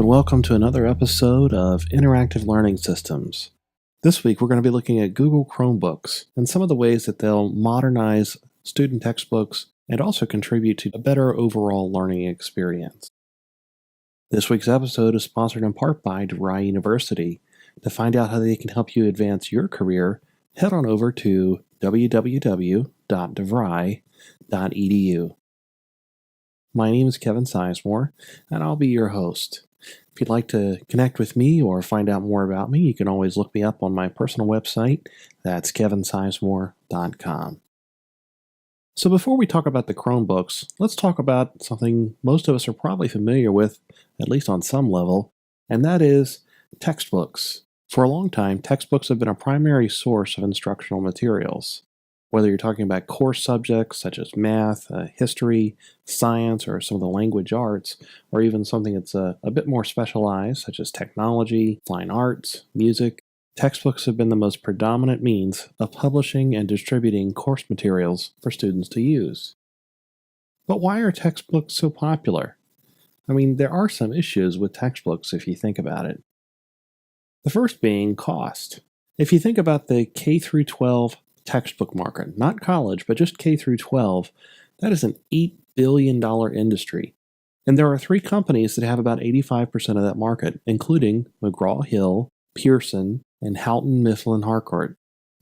welcome to another episode of Interactive Learning Systems. This week we're going to be looking at Google Chromebooks and some of the ways that they'll modernize student textbooks and also contribute to a better overall learning experience. This week's episode is sponsored in part by DeVry University. To find out how they can help you advance your career, head on over to www.devry.edu. My name is Kevin Sizemore, and I'll be your host. If you'd like to connect with me or find out more about me, you can always look me up on my personal website. That's kevinsizemore.com. So before we talk about the Chromebooks, let's talk about something most of us are probably familiar with, at least on some level, and that is textbooks. For a long time, textbooks have been a primary source of instructional materials. Whether you're talking about core subjects such as math, history, science, or some of the language arts, or even something that's a bit more specialized such as technology, fine arts, music, textbooks have been the most predominant means of publishing and distributing course materials for students to use. But why are textbooks so popular? I mean, there are some issues with textbooks if you think about it. The first being cost. If you think about the K-12 textbook market, not college, but just K-12, that is an $8 billion industry. And there are three companies that have about 85% of that market, including McGraw-Hill, Pearson, and Houghton Mifflin Harcourt.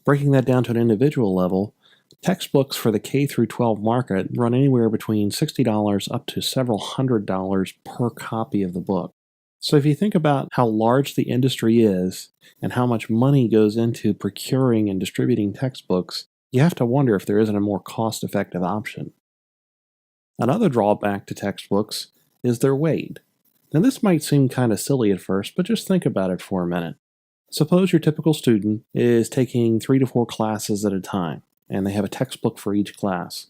Breaking that down to an individual level, textbooks for the K-12 market run anywhere between $60 up to several $100 per copy of the book. So if you think about how large the industry is and how much money goes into procuring and distributing textbooks, you have to wonder if there isn't a more cost-effective option. Another drawback to textbooks is their weight. Now this might seem kind of silly at first, but just think about it for a minute. Suppose your typical student is taking 3 to 4 classes at a time, and they have a textbook for each class.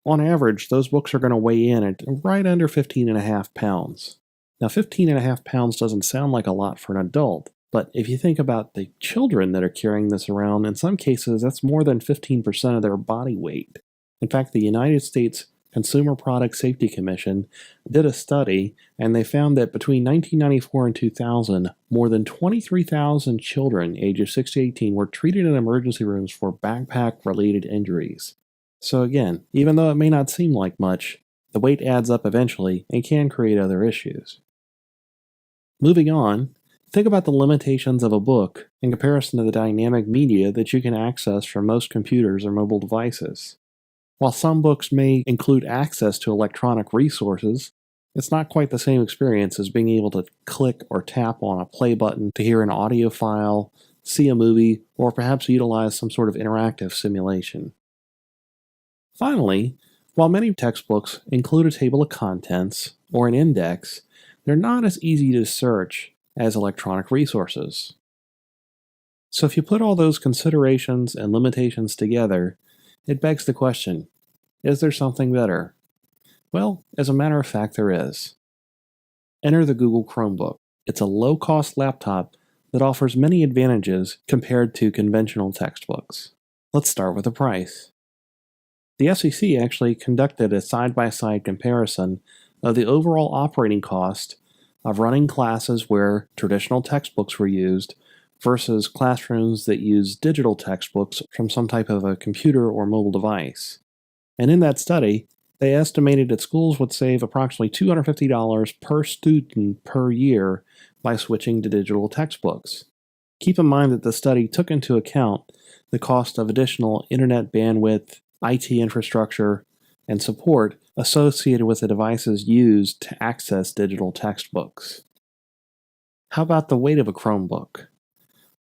On average, those books are going to weigh in at right under 15.5 pounds. Now, 15.5 pounds doesn't sound like a lot for an adult, but if you think about the children that are carrying this around, in some cases, that's more than 15% of their body weight. In fact, the United States Consumer Product Safety Commission did a study, and they found that between 1994 and 2000, more than 23,000 children ages 6 to 18 were treated in emergency rooms for backpack-related injuries. So again, even though it may not seem like much, the weight adds up eventually and can create other issues. Moving on, think about the limitations of a book in comparison to the dynamic media that you can access from most computers or mobile devices. While some books may include access to electronic resources, it's not quite the same experience as being able to click or tap on a play button to hear an audio file, see a movie, or perhaps utilize some sort of interactive simulation. Finally, while many textbooks include a table of contents or an index, they're not as easy to search as electronic resources. So if you put all those considerations and limitations together, it begs the question, is there something better? Well, as a matter of fact, there is. Enter the Google Chromebook. It's a low-cost laptop that offers many advantages compared to conventional textbooks. Let's start with the price. The SEC actually conducted a side-by-side comparison of the overall operating cost of running classes where traditional textbooks were used versus classrooms that use digital textbooks from some type of a computer or mobile device. And in that study, they estimated that schools would save approximately $250 per student per year by switching to digital textbooks. Keep in mind that the study took into account the cost of additional internet bandwidth, IT infrastructure, and support associated with the devices used to access digital textbooks. How about the weight of a Chromebook?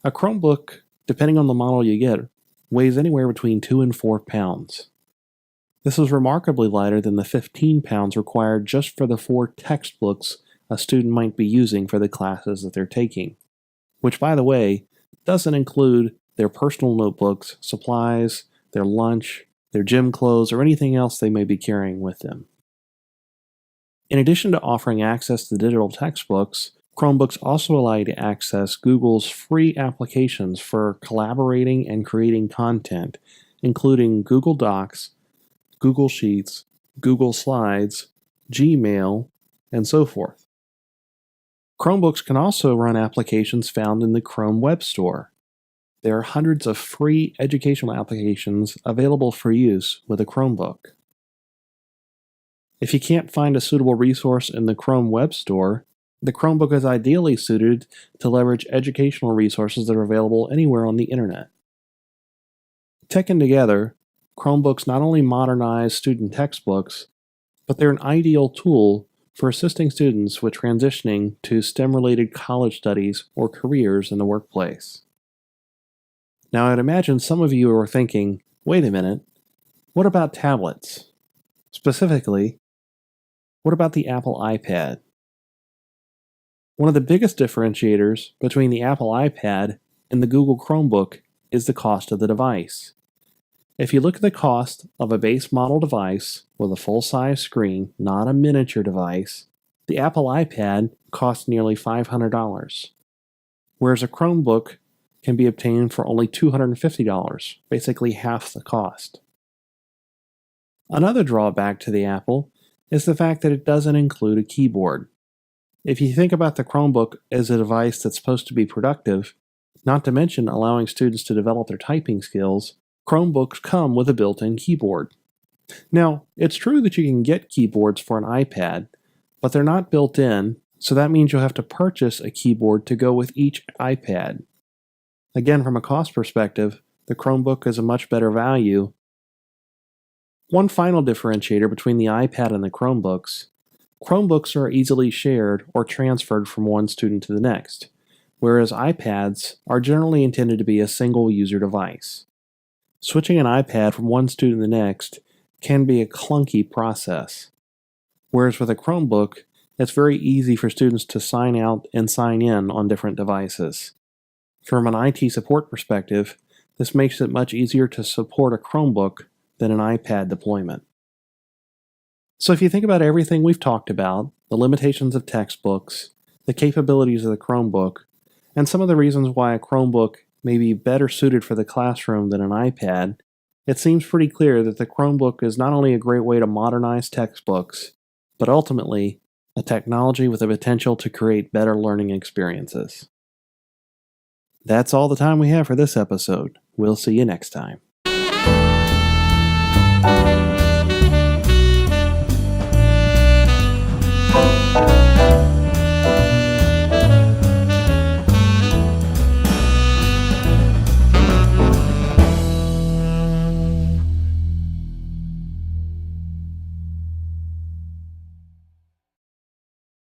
A Chromebook, depending on the model you get, weighs anywhere between 2 and 4 pounds. This is remarkably lighter than the 15 pounds required just for the 4 textbooks a student might be using for the classes that they're taking, which, by the way, doesn't include their personal notebooks, supplies, their lunch, their gym clothes, or anything else they may be carrying with them. In addition to offering access to digital textbooks, Chromebooks also allow you to access Google's free applications for collaborating and creating content, including Google Docs, Google Sheets, Google Slides, Gmail, and so forth. Chromebooks can also run applications found in the Chrome Web Store. There are hundreds of free educational applications available for use with a Chromebook. If you can't find a suitable resource in the Chrome Web Store, the Chromebook is ideally suited to leverage educational resources that are available anywhere on the internet. Taken together, Chromebooks not only modernize student textbooks, but they're an ideal tool for assisting students with transitioning to STEM-related college studies or careers in the workplace. Now, I'd imagine some of you are thinking, wait a minute, what about tablets? Specifically, what about the Apple iPad? One of the biggest differentiators between the Apple iPad and the Google Chromebook is the cost of the device. If you look at the cost of a base model device with a full-size screen, not a miniature device, the Apple iPad costs nearly $500, whereas a Chromebook can be obtained for only $250, basically half the cost. Another drawback to the Apple is the fact that it doesn't include a keyboard. If you think about the Chromebook as a device that's supposed to be productive, not to mention allowing students to develop their typing skills, Chromebooks come with a built-in keyboard. Now, it's true that you can get keyboards for an iPad, but they're not built in, so that means you'll have to purchase a keyboard to go with each iPad. Again, from a cost perspective, the Chromebook is a much better value. One final differentiator between the iPad and the Chromebooks are easily shared or transferred from one student to the next, whereas iPads are generally intended to be a single-user device. Switching an iPad from one student to the next can be a clunky process, whereas with a Chromebook, it's very easy for students to sign out and sign in on different devices. From an IT support perspective, this makes it much easier to support a Chromebook than an iPad deployment. So if you think about everything we've talked about, the limitations of textbooks, the capabilities of the Chromebook, and some of the reasons why a Chromebook may be better suited for the classroom than an iPad, it seems pretty clear that the Chromebook is not only a great way to modernize textbooks, but ultimately a technology with the potential to create better learning experiences. That's all the time we have for this episode. We'll see you next time.